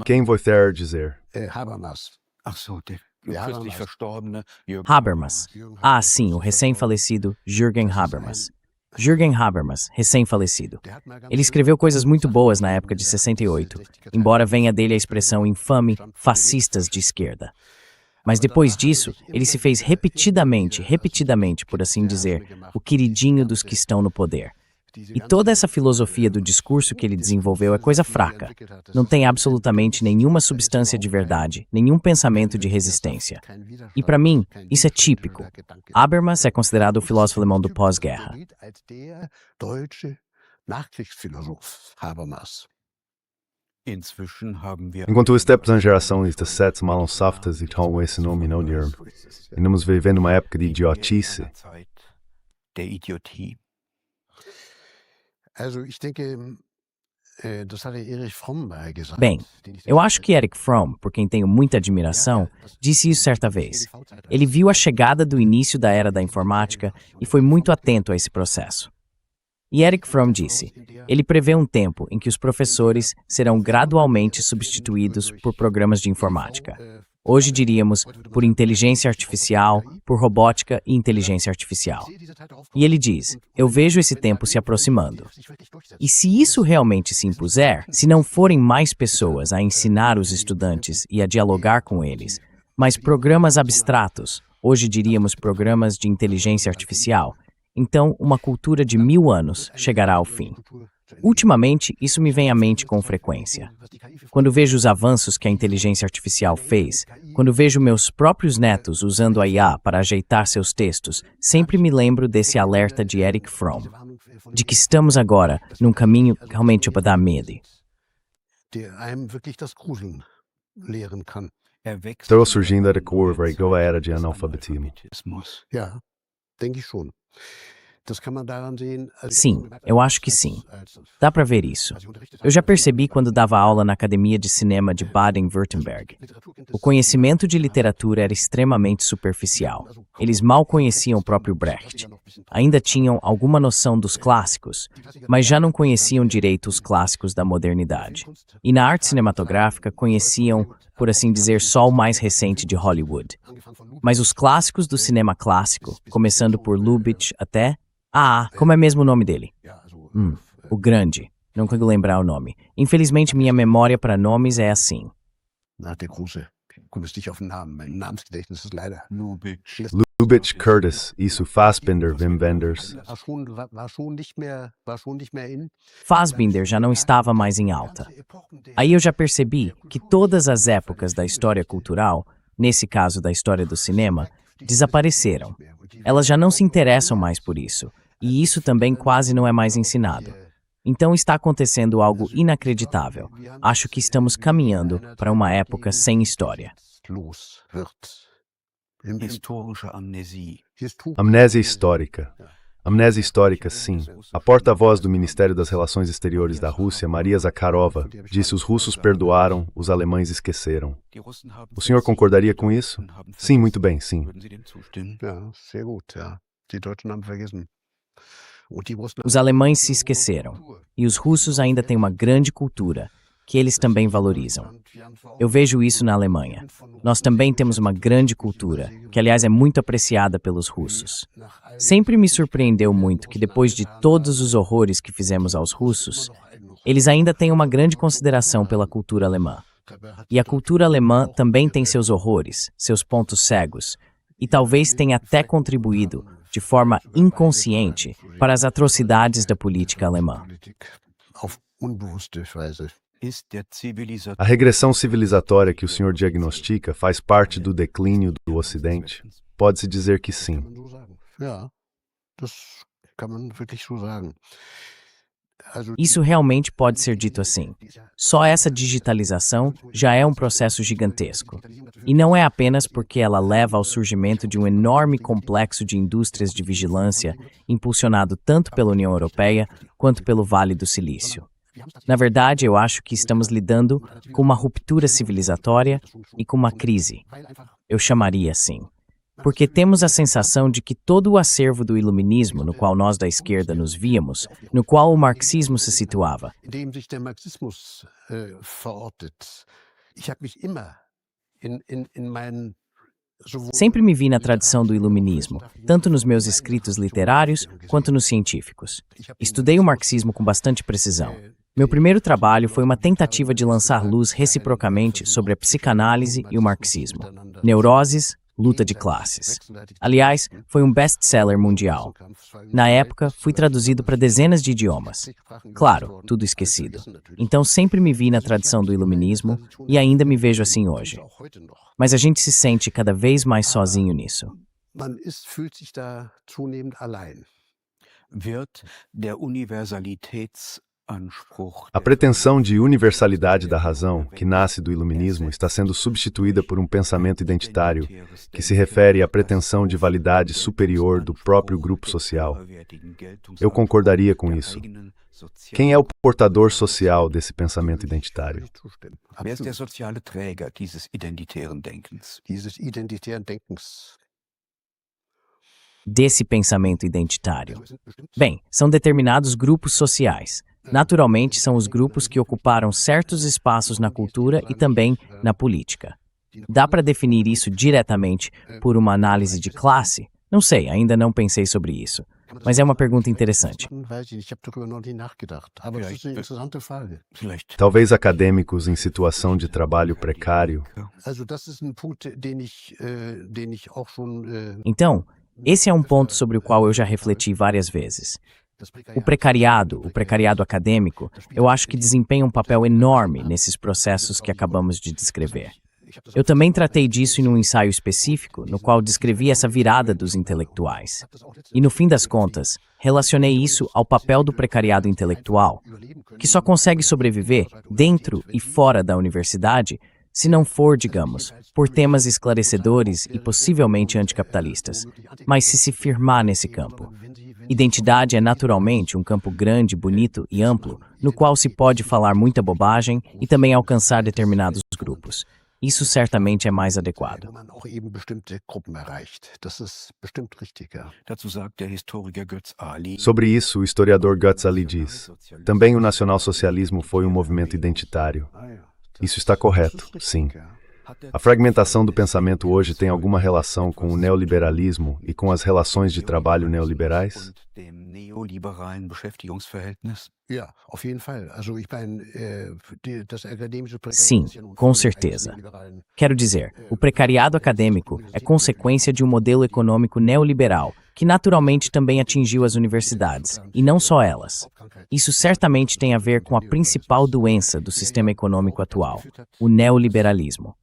Quem você dizer? Habermas. Ach so, der kürzlich verstorbene Jürgen Habermas. Ah, sim, o recém-falecido Jürgen Habermas. Jürgen Habermas, recém-falecido. Ele escreveu coisas muito boas na época de 68, embora venha dele a expressão infame fascistas de esquerda. Mas depois disso, ele se fez repetidamente, por assim dizer, o queridinho dos que estão no poder. E toda essa filosofia do discurso que ele desenvolveu é coisa fraca. Não tem absolutamente nenhuma substância de verdade, nenhum pensamento de resistência. E para mim, isso é típico. Habermas é considerado o filósofo alemão do pós-guerra. Enquanto estamos na geração de sets malonsaftas e com esse nome não dirão, estamos vivendo uma época de idiotice. Bem, eu acho que Erich Fromm, por quem tenho muita admiração, disse isso certa vez. Ele viu a chegada do início da era da informática e foi muito atento a esse processo. E Erich Fromm disse, ele prevê um tempo em que os professores serão gradualmente substituídos por programas de informática. Hoje diríamos por inteligência artificial, por robótica e inteligência artificial. E ele diz, eu vejo esse tempo se aproximando. E se isso realmente se impuser, se não forem mais pessoas a ensinar os estudantes e a dialogar com eles, mas programas abstratos, hoje diríamos programas de inteligência artificial, então uma cultura de 1000 anos chegará ao fim. Ultimamente, isso me vem à mente com frequência. Quando vejo os avanços que a inteligência artificial fez, quando vejo meus próprios netos usando a IA para ajeitar seus textos, sempre me lembro desse alerta de Erich Fromm, de que estamos agora num caminho que realmente para dar medo. Estou surgindo a curva igual à era de analfabetismo. Sim, eu acho que sim. Dá para ver isso. Eu já percebi quando dava aula na Academia de Cinema de Baden-Württemberg. O conhecimento de literatura era extremamente superficial. Eles mal conheciam o próprio Brecht. Ainda tinham alguma noção dos clássicos, mas já não conheciam direito os clássicos da modernidade. E na arte cinematográfica conheciam, por assim dizer, só o mais recente de Hollywood. Mas os clássicos do cinema clássico, começando por Lubitsch até... como é mesmo o nome dele? O Grande. Não consigo lembrar o nome. Infelizmente, minha memória para nomes é assim. Lubitsch, Curtis, isso Fassbinder, Wim Wenders. Fassbinder já não estava mais em alta. Aí eu já percebi que todas as épocas da história cultural, nesse caso da história do cinema, desapareceram. Elas já não se interessam mais por isso. E isso também quase não é mais ensinado. Então está acontecendo algo inacreditável. Acho que estamos caminhando para uma época sem história. Amnésia histórica. Amnésia histórica, sim. A porta-voz do Ministério das Relações Exteriores da Rússia, Maria Zakharova, disse: os russos perdoaram, os alemães esqueceram. O senhor concordaria com isso? Sim, muito bem, sim. Os alemães se esqueceram, e os russos ainda têm uma grande cultura, que eles também valorizam. Eu vejo isso na Alemanha. Nós também temos uma grande cultura, que aliás é muito apreciada pelos russos. Sempre me surpreendeu muito que depois de todos os horrores que fizemos aos russos, eles ainda têm uma grande consideração pela cultura alemã. E a cultura alemã também tem seus horrores, seus pontos cegos, e talvez tenha até contribuído, de forma inconsciente, para as atrocidades da política alemã. A regressão civilizatória que o senhor diagnostica faz parte do declínio do Ocidente? Pode-se dizer que sim. Isso realmente pode ser dito assim. Só essa digitalização já é um processo gigantesco. E não é apenas porque ela leva ao surgimento de um enorme complexo de indústrias de vigilância, impulsionado tanto pela União Europeia quanto pelo Vale do Silício. Na verdade, eu acho que estamos lidando com uma ruptura civilizatória e com uma crise. Eu chamaria assim. Porque temos a sensação de que todo o acervo do iluminismo no qual nós da esquerda nos víamos, no qual o marxismo se situava, sempre me vi na tradição do iluminismo, tanto nos meus escritos literários quanto nos científicos. Estudei o marxismo com bastante precisão. Meu primeiro trabalho foi uma tentativa de lançar luz reciprocamente sobre a psicanálise e o marxismo. Neuroses, luta de classes. Aliás, foi um best-seller mundial. Na época, fui traduzido para dezenas de idiomas. Claro, tudo esquecido. Então sempre me vi na tradição do iluminismo e ainda me vejo assim hoje. Mas a gente se sente cada vez mais sozinho nisso. Wird der A pretensão de universalidade da razão, que nasce do iluminismo, está sendo substituída por um pensamento identitário, que se refere à pretensão de validade superior do próprio grupo social. Eu concordaria com isso. Quem é o portador social desse pensamento identitário? Wer ist der soziale Träger dieses identitären Denkens? Desse pensamento identitário? Bem, são determinados grupos sociais. Naturalmente, são os grupos que ocuparam certos espaços na cultura e também na política. Dá para definir isso diretamente por uma análise de classe? Não sei, ainda não pensei sobre isso. Mas é uma pergunta interessante. Talvez acadêmicos em situação de trabalho precário. Então, esse é um ponto sobre o qual eu já refleti várias vezes. O precariado acadêmico, eu acho que desempenha um papel enorme nesses processos que acabamos de descrever. Eu também tratei disso em um ensaio específico, no qual descrevi essa virada dos intelectuais. E no fim das contas, relacionei isso ao papel do precariado intelectual, que só consegue sobreviver dentro e fora da universidade, se não for, digamos, por temas esclarecedores e possivelmente anticapitalistas, mas se firmar nesse campo. Identidade é naturalmente um campo grande, bonito e amplo, no qual se pode falar muita bobagem e também alcançar determinados grupos. Isso certamente é mais adequado. Sobre isso, o historiador Götz Ali diz: também o nacionalsocialismo foi um movimento identitário. Isso está correto, sim. A fragmentação do pensamento hoje tem alguma relação com o neoliberalismo e com as relações de trabalho neoliberais? Sim, com certeza. Quero dizer, o precariado acadêmico é consequência de um modelo econômico neoliberal, que naturalmente também atingiu as universidades, e não só elas. Isso certamente tem a ver com a principal doença do sistema econômico atual, o neoliberalismo.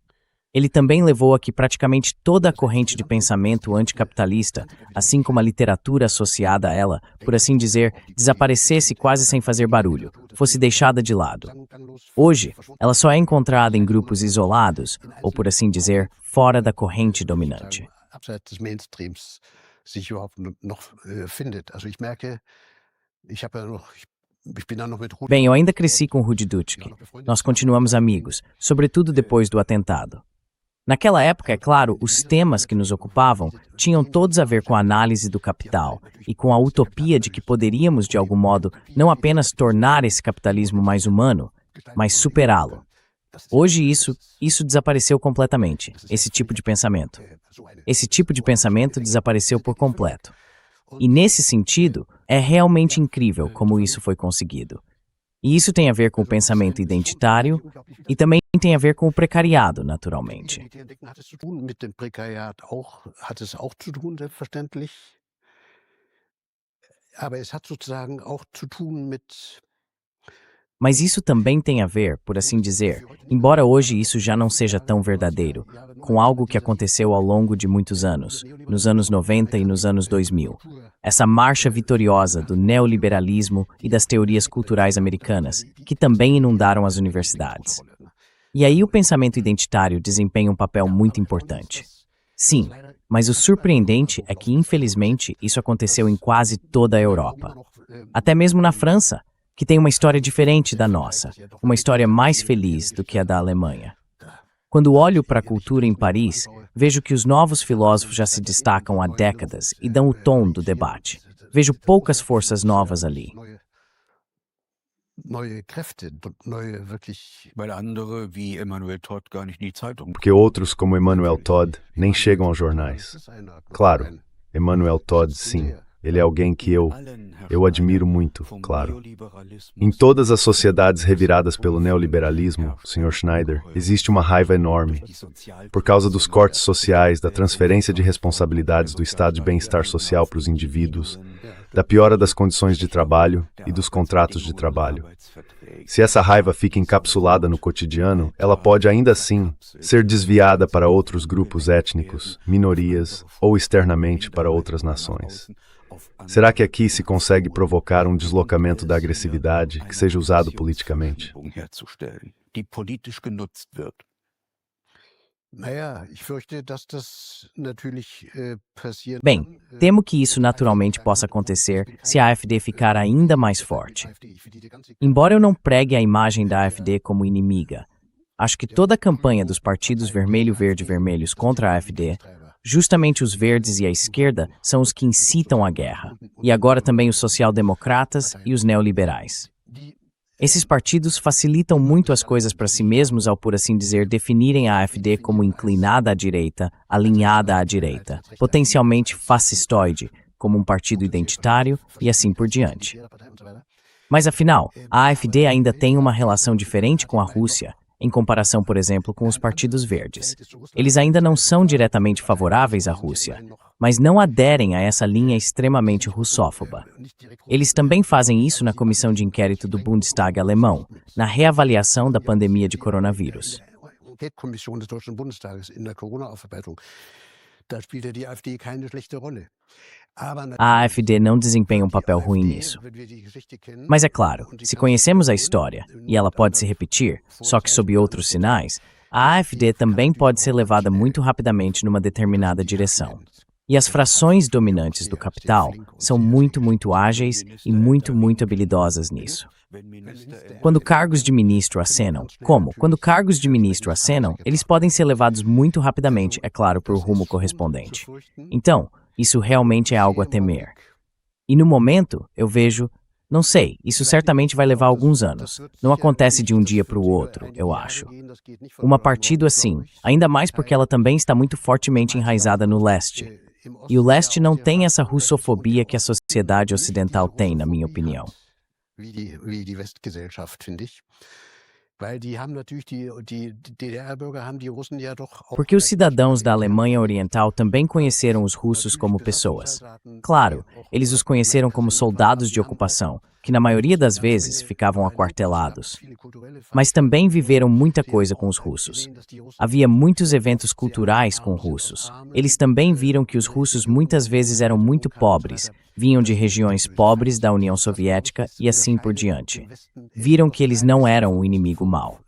Ele também levou a que praticamente toda a corrente de pensamento anticapitalista, assim como a literatura associada a ela, por assim dizer, desaparecesse quase sem fazer barulho, fosse deixada de lado. Hoje, ela só é encontrada em grupos isolados, ou por assim dizer, fora da corrente dominante. Bem, eu ainda cresci com Rudi Dutschke. Nós continuamos amigos, sobretudo depois do atentado. Naquela época, é claro, os temas que nos ocupavam tinham todos a ver com a análise do capital e com a utopia de que poderíamos, de algum modo, não apenas tornar esse capitalismo mais humano, mas superá-lo. Hoje isso desapareceu completamente, esse tipo de pensamento. Esse tipo de pensamento desapareceu por completo. E nesse sentido, é realmente incrível como isso foi conseguido. E isso tem a ver com o pensamento identitário e também tem a ver com o precariado, naturalmente. Mas isso também tem a ver, por assim dizer, embora hoje isso já não seja tão verdadeiro, com algo que aconteceu ao longo de muitos anos, nos anos 90 e nos anos 2000. Essa marcha vitoriosa do neoliberalismo e das teorias culturais americanas, que também inundaram as universidades. E aí o pensamento identitário desempenha um papel muito importante. Sim, mas o surpreendente é que, infelizmente, isso aconteceu em quase toda a Europa. Até mesmo na França, que tem uma história diferente da nossa, uma história mais feliz do que a da Alemanha. Quando olho para a cultura em Paris, vejo que os novos filósofos já se destacam há décadas e dão o tom do debate. Vejo poucas forças novas ali. Porque outros, como Emmanuel Todd, nem chegam aos jornais. Claro, Emmanuel Todd, sim. Ele é alguém que eu admiro muito, claro. Em todas as sociedades reviradas pelo neoliberalismo, Sr. Schneider, existe uma raiva enorme. Por causa dos cortes sociais, da transferência de responsabilidades do estado de bem-estar social para os indivíduos, da piora das condições de trabalho e dos contratos de trabalho. Se essa raiva fica encapsulada no cotidiano, ela pode ainda assim ser desviada para outros grupos étnicos, minorias ou externamente para outras nações. Será que aqui se consegue provocar um deslocamento da agressividade que seja usado politicamente? Bem, temo que isso naturalmente possa acontecer se a AfD ficar ainda mais forte. Embora eu não pregue a imagem da AfD como inimiga, acho que toda a campanha dos partidos vermelho-verde-vermelhos contra a AfD, justamente os verdes e a esquerda, são os que incitam a guerra, e agora também os social-democratas e os neoliberais. Esses partidos facilitam muito as coisas para si mesmos ao, por assim dizer, definirem a AfD como inclinada à direita, alinhada à direita, potencialmente fascistoide, como um partido identitário e assim por diante. Mas afinal, a AfD ainda tem uma relação diferente com a Rússia, em comparação, por exemplo, com os partidos verdes. Eles ainda não são diretamente favoráveis à Rússia, mas não aderem a essa linha extremamente russófoba. Eles também fazem isso na comissão de inquérito do Bundestag alemão, na reavaliação da pandemia de coronavírus. A AfD não desempenha um papel ruim nisso. Mas é claro, se conhecemos a história, e ela pode se repetir, só que sob outros sinais, a AfD também pode ser levada muito rapidamente numa determinada direção. E as frações dominantes do capital são muito ágeis e muito habilidosas nisso. Quando cargos de ministro acenam, Quando cargos de ministro acenam, eles podem ser levados muito rapidamente, é claro, por rumo correspondente. Então, isso realmente é algo a temer. E no momento, eu vejo, não sei, isso certamente vai levar alguns anos. Não acontece de um dia para o outro, eu acho. Uma partido assim, ainda mais porque ela também está muito fortemente enraizada no leste. E o leste não tem essa russofobia que a sociedade ocidental tem, na minha opinião. Porque os cidadãos da Alemanha Oriental também conheceram os russos como pessoas. Claro, eles os conheceram como soldados de ocupação, que na maioria das vezes ficavam aquartelados. Mas também viveram muita coisa com os russos. Havia muitos eventos culturais com russos. Eles também viram que os russos muitas vezes eram muito pobres, vinham de regiões pobres da União Soviética e assim por diante. Viram que eles não eram o inimigo mau.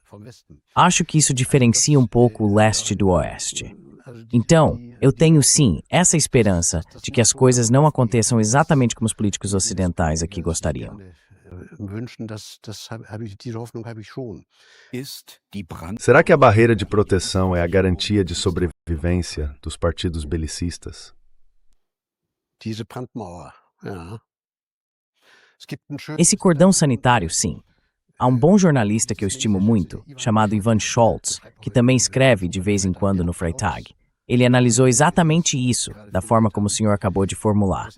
Acho que isso diferencia um pouco o leste do oeste. Então, eu tenho sim essa esperança de que as coisas não aconteçam exatamente como os políticos ocidentais aqui gostariam. Será que a barreira de proteção é a garantia de sobrevivência dos partidos belicistas? Esse cordão sanitário, sim. Há um bom jornalista que eu estimo muito, chamado Ivan Scholz, que também escreve de vez em quando no Freitag. Ele analisou exatamente isso, da forma como o senhor acabou de formular.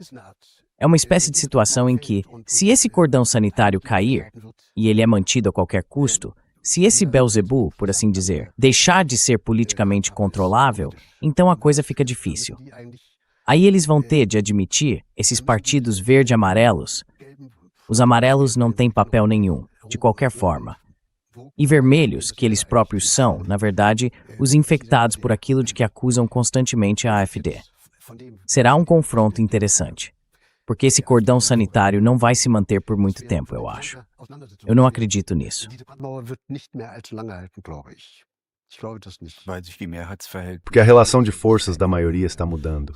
É uma espécie de situação em que, se esse cordão sanitário cair, e ele é mantido a qualquer custo, se esse Belzebu, por assim dizer, deixar de ser politicamente controlável, então a coisa fica difícil. Aí eles vão ter de admitir, esses partidos verde-amarelos, os amarelos não têm papel nenhum, de qualquer forma. E vermelhos, que eles próprios são, na verdade, os infectados por aquilo de que acusam constantemente a AfD. Será um confronto interessante, porque esse cordão sanitário não vai se manter por muito tempo, eu acho. Eu não acredito nisso. Porque a relação de forças da maioria está mudando.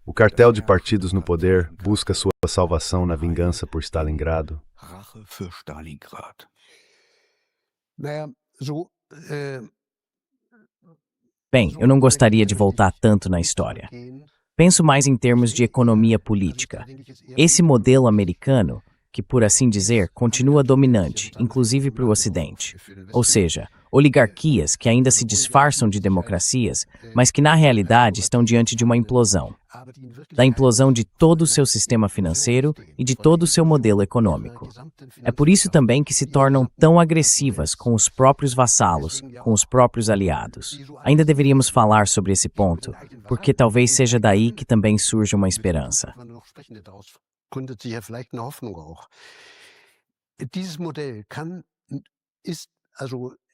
O cartel de partidos no poder busca sua salvação na vingança por Stalingrado. Bem, eu não gostaria de voltar tanto na história. Penso mais em termos de economia política. Esse modelo americano, que por assim dizer, continua dominante, inclusive para o Ocidente. Ou seja, oligarquias que ainda se disfarçam de democracias, mas que na realidade estão diante de uma implosão. Da implosão de todo o seu sistema financeiro e de todo o seu modelo econômico. É por isso também que se tornam tão agressivas com os próprios vassalos, com os próprios aliados. Ainda deveríamos falar sobre esse ponto, porque talvez seja daí que também surja uma esperança. gründet sich ja vielleicht eine Hoffnung auch. Dieses Modell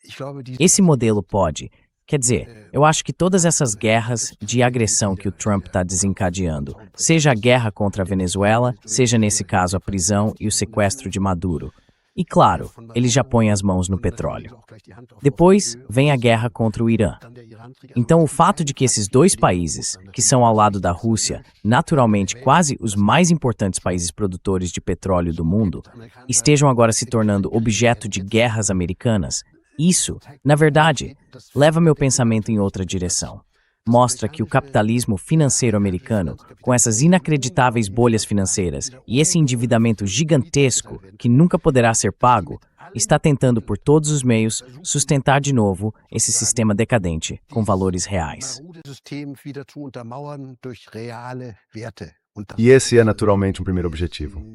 ich glaube, Esse modelo pode. Quer dizer, eu acho que todas essas guerras de agressão que o Trump está desencadeando, seja a guerra contra a Venezuela, seja nesse caso a prisão e o sequestro de Maduro. E claro, ele já põe as mãos no petróleo. Depois vem a guerra contra o Irã. Então o fato de que esses dois países, que são ao lado da Rússia, naturalmente quase os mais importantes países produtores de petróleo do mundo, estejam agora se tornando objeto de guerras americanas, isso, na verdade, leva meu pensamento em outra direção. Mostra que o capitalismo financeiro americano, com essas inacreditáveis bolhas financeiras e esse endividamento gigantesco que nunca poderá ser pago, está tentando por todos os meios sustentar de novo esse sistema decadente com valores reais. E esse é naturalmente um primeiro objetivo.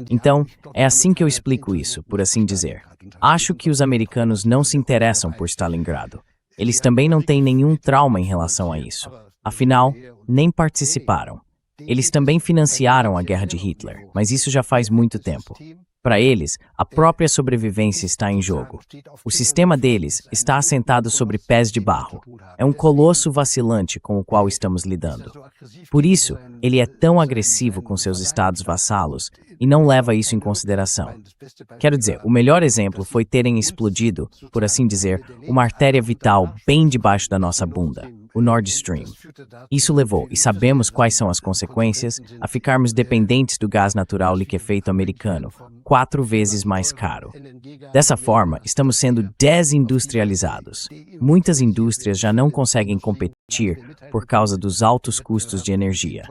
Então, é assim que eu explico isso, por assim dizer. Acho que os americanos não se interessam por Stalingrado. Eles também não têm nenhum trauma em relação a isso. Afinal, nem participaram. Eles também financiaram a guerra de Hitler, mas isso já faz muito tempo. Para eles, a própria sobrevivência está em jogo. O sistema deles está assentado sobre pés de barro. É um colosso vacilante com o qual estamos lidando. Por isso, ele é tão agressivo com seus estados vassalos e não leva isso em consideração. Quero dizer, o melhor exemplo foi terem explodido, por assim dizer, uma artéria vital bem debaixo da nossa bunda, o Nord Stream. Isso levou, e sabemos quais são as consequências, a ficarmos dependentes do gás natural liquefeito americano, 4 vezes mais caro. Dessa forma, estamos sendo desindustrializados. Muitas indústrias já não conseguem competir por causa dos altos custos de energia.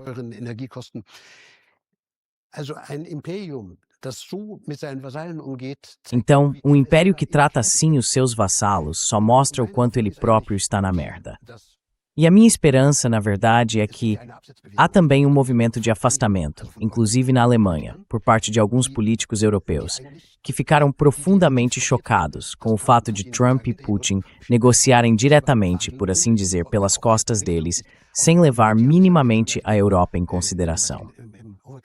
Então, um império que trata assim os seus vassalos só mostra o quanto ele próprio está na merda. E a minha esperança, na verdade, é que há também um movimento de afastamento, inclusive na Alemanha, por parte de alguns políticos europeus, que ficaram profundamente chocados com o fato de Trump e Putin negociarem diretamente, por assim dizer, pelas costas deles, sem levar minimamente a Europa em consideração.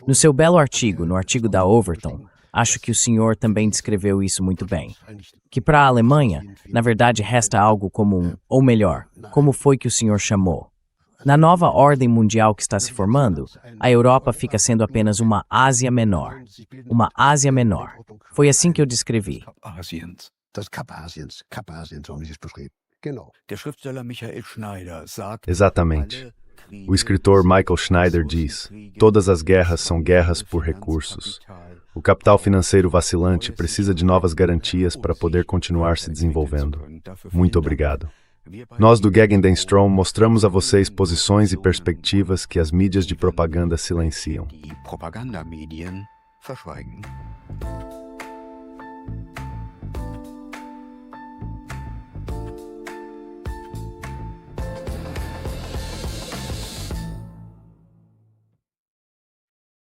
No seu belo artigo, no artigo da Overton, acho que o senhor também descreveu isso muito bem. Que para a Alemanha, na verdade, resta algo comum, ou melhor, como foi que o senhor chamou? Na nova ordem mundial que está se formando, a Europa fica sendo apenas uma Ásia menor. Uma Ásia menor. Foi assim que eu descrevi. Exatamente. O escritor Michael Schneider diz: todas as guerras são guerras por recursos. O capital financeiro vacilante precisa de novas garantias para poder continuar se desenvolvendo. Muito obrigado. Nós do Gegen den Strom mostramos a vocês posições e perspectivas que as mídias de propaganda silenciam.